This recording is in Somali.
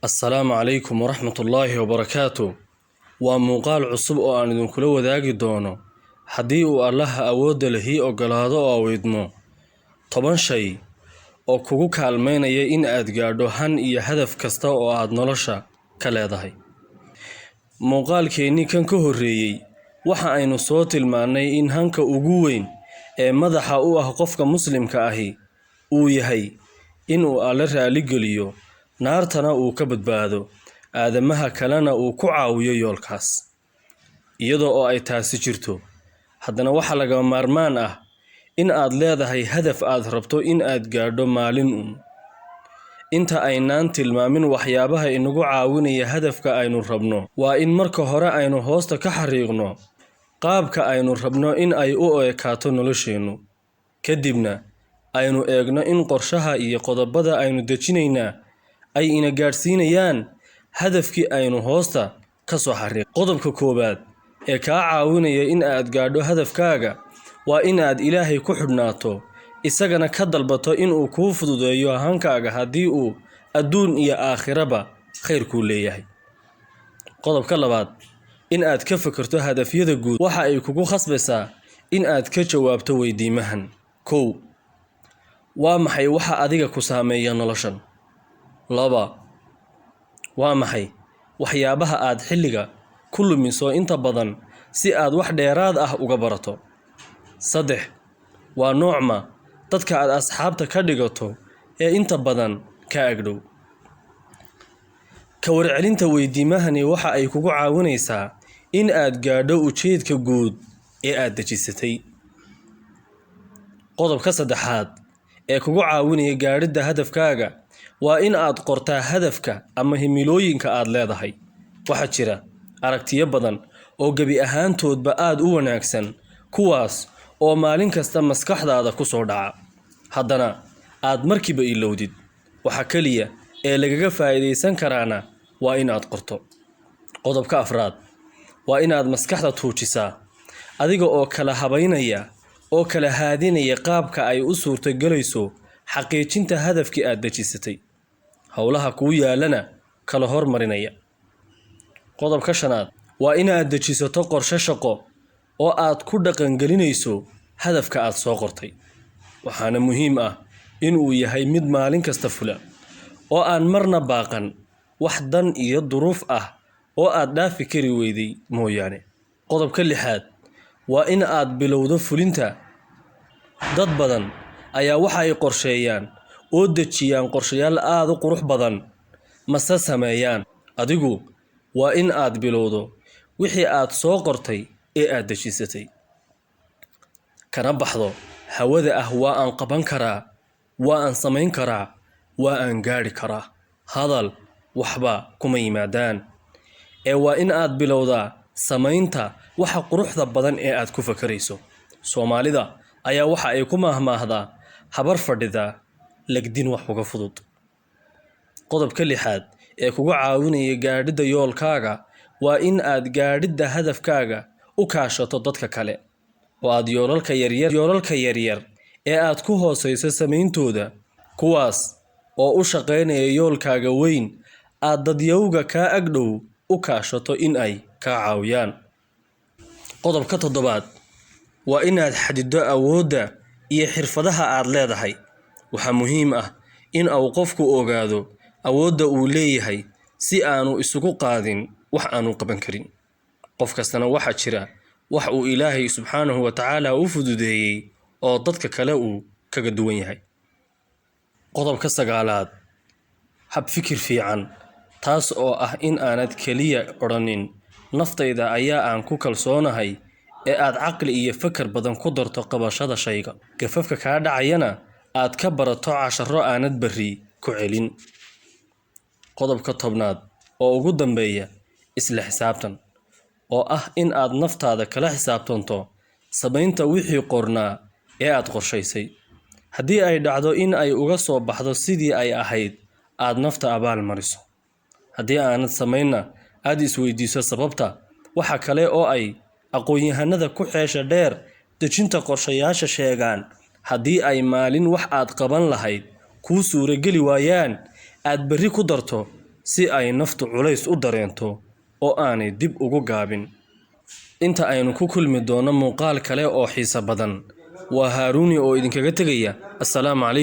السلام عليكم ورحمة الله وبركاته. ومقال عصب أن يكون وذاقي دونه حديء الله أود له أقلاده أو يدمو طبعا شيء oo kugu kaalmeynaya in aad gaadho han iyo hadaf kasta oo aad nolosha ka leedahay. Muuqaalkeeni kan ka horeeyay waxa aynu soo tilmaanay in hanka ugu weyn ee madaxa u ah qofka muslimka ahi uu yahay in uu Alle raali geliyo, naartana uu ka badbaado, aadamaha kalena uu ku caawiyo yoolkaas. Iyadoo oo ay taasi jirto, haddana waxa laga maarmaan ah in aad leedahay hadaf aad rabto in aad gaadho maalin inta aynaan tilmaamin waxyaabaha inagu caawinaya hadafka aynu rabno. Waa in marka hore aynu hoosta ka xariiqno qaabka aynu rabno in ay u ekaato nolosheenu, kadibna aynu eegno in qorshaha iyo qodobada aynu dejinaynaa ay ina gaarsiinayaan hadafkii aynu hoosta ka soo xariiq. Qodobka koobaad ee kaa caawinaya in aad gaadho hadafkaaga waa in aad Ilaahay ku xidhnaato, isagana ka dalbato in uu kuu fududeeyo hankaaga haddii uu adduun iyo aakhiraba khayr ku leeyahay. Qodobka labaad, in aad ka fikirto hadafyada guud waxa ay kugu khasbaysaa in aad ka jawaabto weydiimahan. Kow, waa maxay waxa adiga ku saameeya noloshan? Laba, waa maxay waxyaabaha aad xilliga ku lumiso inta badan si aad wax dheeraad ah uga barato? Saddex, waa noocma dadka aad asxaabta ka dhigato ee inta badan ka agdhow. Ka warcelinta weydiimahani waxa ay kugu caawinaysaa in aad gaadho ujeedka guud ee aad dejisatay. Qodobka saddexaad ee kugu caawinaya gaadhida hadafkaaga waa in aad qortaa hadafka ama himilooyinka aad leedahay. Waxa jira aragtiyo badan oo gebi ahaantoodba aad u wanaagsan, kuwaas oo maalin kasta maskaxdaada ku soo dhaca, haddana aad markiiba ilowdid. Waxa kaliya ee lagaga faa'iideysan karaana waa in aad qorto. Qodobka afraad waa in aad maskaxda tuujisaa, adiga oo kala habaynaya oo kala haadinaya qaabka ay u suurtagelayso xaqiijinta hadafkii aad dejisatay, howlaha kuu yaalana kala hormarinaya. Qodobka shanaad waa in aad dejisato qorshe shaqo oo aad ku dhaqangelinayso hadafka aad soo qortay. Waxaana muhiim ah in uu yahay mid maalin kasta fula oo aan marna baaqan, wax dan iyo duruuf ah oo aad dhaafi kari weyday mooyaane. Qodobka lixaad waa in aad bilowdo fulinta. Dad badan ayaa waxa ay qorsheeyaan oo dejiyaan qorshayaal aad u qurux badan, mase sameeyaan. Adigu waa in aad bilowdo wixii aad soo qortay ee aad dejisatay, kana baxdo hawada ah waa aan qaban karaa, waa aan samayn karaa, waa aan gaari karaa. Hadal waxba kuma yimaadaan, ee waa in aad bilowdaa samaynta waxa quruxda badan ee aad ku fakarayso. Soomaalida ayaa waxa ay ku mahmaahdaa habar fadhida lagdin wax uga fudud. Qodobka lixaad ee kugu caawinaya gaadhida yoolkaaga waa in aad gaadhida hadafkaaga u kaashato dadka kale, oo aad yoolalka yaryar ee aad ku hooseyso samayntooda, kuwaas oo u shaqeynaya yoolkaaga weyn, aad dadyowga kaa agdhow u kaashato in ay kaa caawiyaan. Qodobka toddobaad waa in aad xadido awoodda iyo xirfadaha aad leedahay. Waxaa muhiim ah in uu qofku ogaado awoodda uu leeyahay si aanu isugu qaadin wax aanu qaban karin. Qof kastana waxa jira wax uu Ilaahay subxaanahu wa tacaala u fududeeyay oo dadka kale uu kaga duwan yahay. Qodobka sagaalaad, hab fikir fiican, taas oo ah in aanad kaliya odhanin naftayda ayaa aan ku kalsoonahay, ee aad caqli iyo fakar badan ku darto qabashada shayga. Gafafka kaa dhacayana aad ka barato casharo aanad berri ku celin. Qodobka tobnaad oo ugu dambeeya, isla xisaabtan, oo ah in aad naftaada kala xisaabtanto samaynta wixii qornaa ee aad qorshaysay. Haddii ay dhacdo in ay uga soo baxdo sidii ay ahayd, aad nafta abaal mariso. Haddii aanad samaynna aad isweydiiso sababta. Waxa kale oo ay aqoon-yahanada ku xeesha dheer dejinta qorshayaasha sheegaan, haddii ay maalin wax aad qaban lahayd kuu suurageli waayaan, aad berri ku darto si ay naftu culays u dareento oo aanay dib ugu gaabin. Inta aynu ku kulmi doono muuqaal kale oo xiiso badan, waa Haaruni oo idinkaga tegaya. Assalaamu calaykum.